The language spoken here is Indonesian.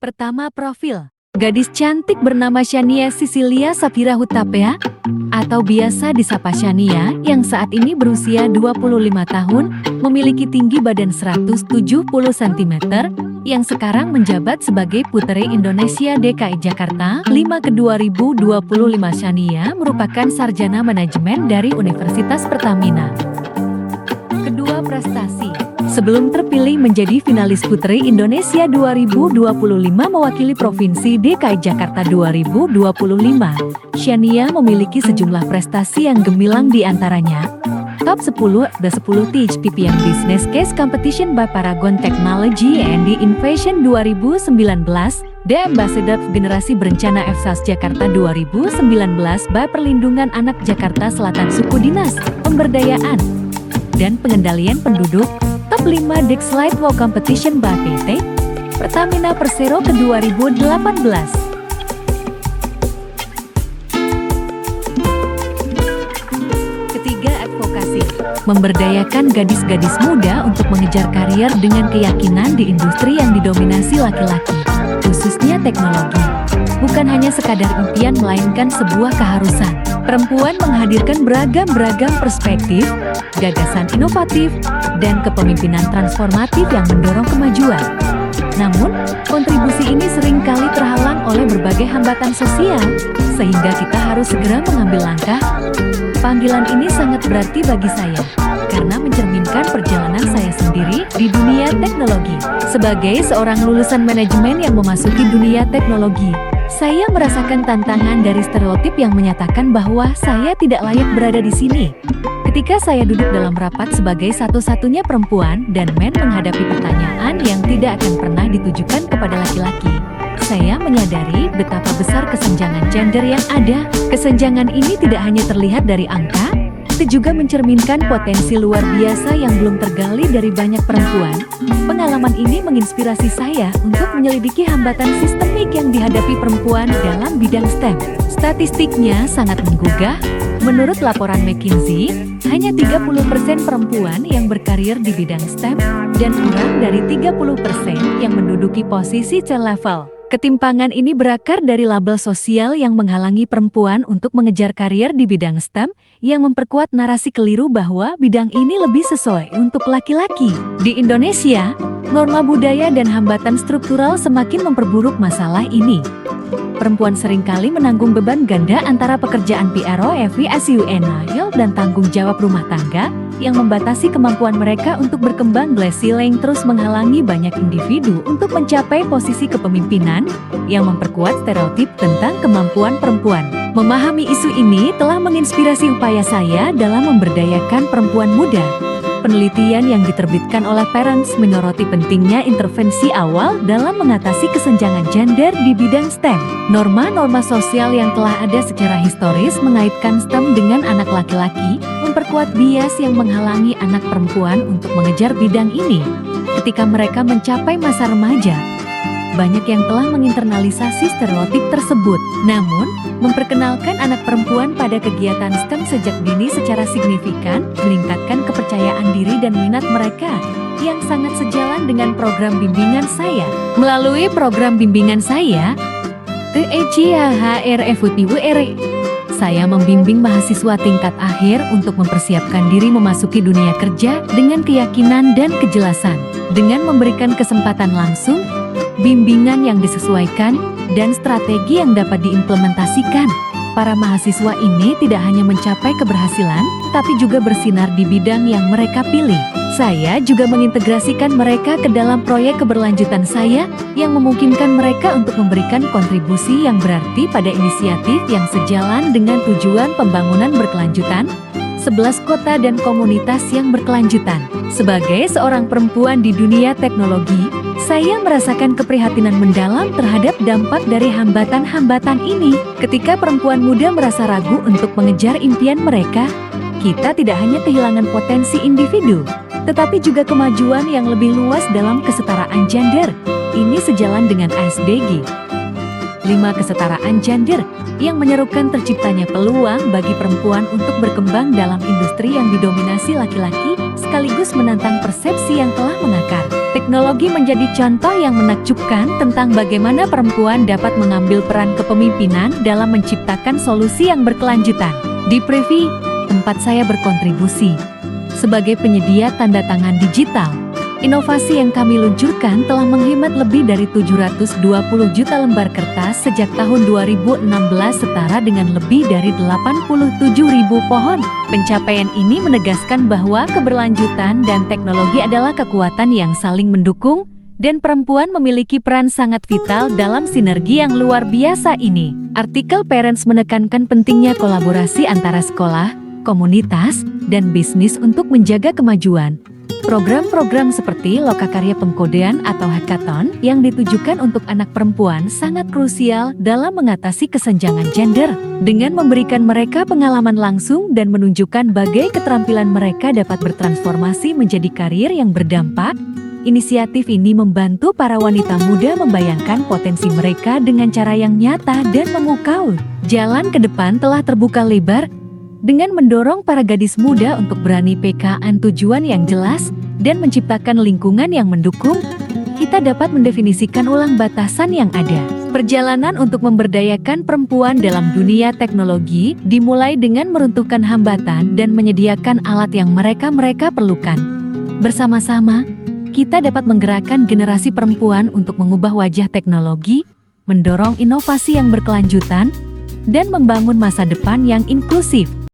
Pertama, profil. Gadis cantik bernama Shania Cecilia Safira Hutapea atau biasa disapa Shania yang saat ini berusia 25 tahun, memiliki tinggi badan 170 cm, yang sekarang menjabat sebagai Puteri Indonesia DKI Jakarta 5 ke 2025. Shania merupakan sarjana manajemen dari Universitas Pertamina. Kedua, prestasi. Sebelum terpilih menjadi finalis Puteri Indonesia 2025 mewakili Provinsi DKI Jakarta 2025, Shania memiliki sejumlah prestasi yang gemilang, di antaranya Top 10 The 10 Teach TPM Business Case Competition by Paragon Technology and Innovation 2019, The Ambassador Generasi Berencana FSAS Jakarta 2019 by Perlindungan Anak Jakarta Selatan Suku Dinas Pemberdayaan dan Pengendalian Penduduk, Top 5 Dexlight Wow Competition by PT Pertamina Persero ke 2018. Ketiga, advokasi. Memberdayakan gadis-gadis muda untuk mengejar karier dengan keyakinan di industri yang didominasi laki-laki, khususnya teknologi. Bukan hanya sekadar impian, melainkan sebuah keharusan. Perempuan menghadirkan beragam perspektif, gagasan inovatif, dan kepemimpinan transformatif yang mendorong kemajuan. Namun, kontribusi ini seringkali terhalang oleh berbagai hambatan sosial, sehingga kita harus segera mengambil langkah. Panggilan ini sangat berarti bagi saya, karena mencerminkan perjalanan saya sendiri di dunia teknologi. Sebagai seorang lulusan manajemen yang memasuki dunia teknologi, saya merasakan tantangan dari stereotip yang menyatakan bahwa saya tidak layak berada di sini. Ketika saya duduk dalam rapat sebagai satu-satunya perempuan dan menghadapi pertanyaan yang tidak akan pernah ditujukan kepada laki-laki, saya menyadari betapa besar kesenjangan gender yang ada. Kesenjangan ini tidak hanya terlihat dari angka, tapi juga mencerminkan potensi luar biasa yang belum tergali dari banyak perempuan. Pengalaman ini menginspirasi saya untuk menyelidiki hambatan sistemik yang dihadapi perempuan dalam bidang STEM. Statistiknya sangat menggugah. Menurut laporan McKinsey, hanya 30% perempuan yang berkarir di bidang STEM dan kurang dari 30% yang menduduki posisi C-level. Ketimpangan ini berakar dari label sosial yang menghalangi perempuan untuk mengejar karier di bidang STEM, yang memperkuat narasi keliru bahwa bidang ini lebih sesuai untuk laki-laki. Di Indonesia, norma budaya dan hambatan struktural semakin memperburuk masalah ini. Perempuan seringkali menanggung beban ganda antara pekerjaan PROFESUNAL dan tanggung jawab rumah tangga, yang membatasi kemampuan mereka untuk berkembang. Glass ceiling terus menghalangi banyak individu untuk mencapai posisi kepemimpinan, yang memperkuat stereotip tentang kemampuan perempuan. Memahami isu ini telah menginspirasi upaya saya dalam memberdayakan perempuan muda. Penelitian yang diterbitkan oleh Parents menyoroti pentingnya intervensi awal dalam mengatasi kesenjangan gender di bidang STEM. Norma-norma sosial yang telah ada secara historis mengaitkan STEM dengan anak laki-laki, memperkuat bias yang menghalangi anak perempuan untuk mengejar bidang ini. Ketika mereka mencapai masa remaja, banyak yang telah menginternalisasi stereotip tersebut. Namun, memperkenalkan anak perempuan pada kegiatan STEM sejak dini secara signifikan meningkatkan kepercayaan diri dan minat mereka, yang sangat sejalan dengan program bimbingan saya. Melalui program bimbingan saya, TECHRFUTWR, saya membimbing mahasiswa tingkat akhir untuk mempersiapkan diri memasuki dunia kerja dengan keyakinan dan kejelasan. Dengan memberikan kesempatan langsung, bimbingan yang disesuaikan, dan strategi yang dapat diimplementasikan, para mahasiswa ini tidak hanya mencapai keberhasilan, tapi juga bersinar di bidang yang mereka pilih. Saya juga mengintegrasikan mereka ke dalam proyek keberlanjutan saya, yang memungkinkan mereka untuk memberikan kontribusi yang berarti pada inisiatif yang sejalan dengan tujuan pembangunan berkelanjutan 11 kota dan komunitas yang berkelanjutan. Sebagai seorang perempuan di dunia teknologi, saya merasakan keprihatinan mendalam terhadap dampak dari hambatan-hambatan ini. Ketika perempuan muda merasa ragu untuk mengejar impian mereka, kita tidak hanya kehilangan potensi individu, tetapi juga kemajuan yang lebih luas dalam kesetaraan gender. Ini sejalan dengan SDG 5 kesetaraan gender, yang menyerukan terciptanya peluang bagi perempuan untuk berkembang dalam industri yang didominasi laki-laki, sekaligus menantang persepsi yang telah mengakar. Teknologi menjadi contoh yang menakjubkan tentang bagaimana perempuan dapat mengambil peran kepemimpinan dalam menciptakan solusi yang berkelanjutan. Di Privy, tempat saya berkontribusi sebagai penyedia tanda tangan digital, inovasi yang kami luncurkan telah menghemat lebih dari 720 juta lembar kertas sejak tahun 2016, setara dengan lebih dari 87.000 pohon. Pencapaian ini menegaskan bahwa keberlanjutan dan teknologi adalah kekuatan yang saling mendukung, dan perempuan memiliki peran sangat vital dalam sinergi yang luar biasa ini. Artikel Parents menekankan pentingnya kolaborasi antara sekolah, komunitas, dan bisnis untuk menjaga kemajuan. Program-program seperti Lokakarya Pengkodean atau Hackathon yang ditujukan untuk anak perempuan sangat krusial dalam mengatasi kesenjangan gender. Dengan memberikan mereka pengalaman langsung dan menunjukkan bagai keterampilan mereka dapat bertransformasi menjadi karir yang berdampak, inisiatif ini membantu para wanita muda membayangkan potensi mereka dengan cara yang nyata dan memukau. Jalan ke depan telah terbuka lebar dengan mendorong para gadis muda untuk berani PKN tujuan yang jelas dan menciptakan lingkungan yang mendukung. Kita dapat mendefinisikan ulang batasan yang ada. Perjalanan untuk memberdayakan perempuan dalam dunia teknologi dimulai dengan meruntuhkan hambatan dan menyediakan alat yang mereka perlukan. Bersama-sama, kita dapat menggerakkan generasi perempuan untuk mengubah wajah teknologi, mendorong inovasi yang berkelanjutan, dan membangun masa depan yang inklusif.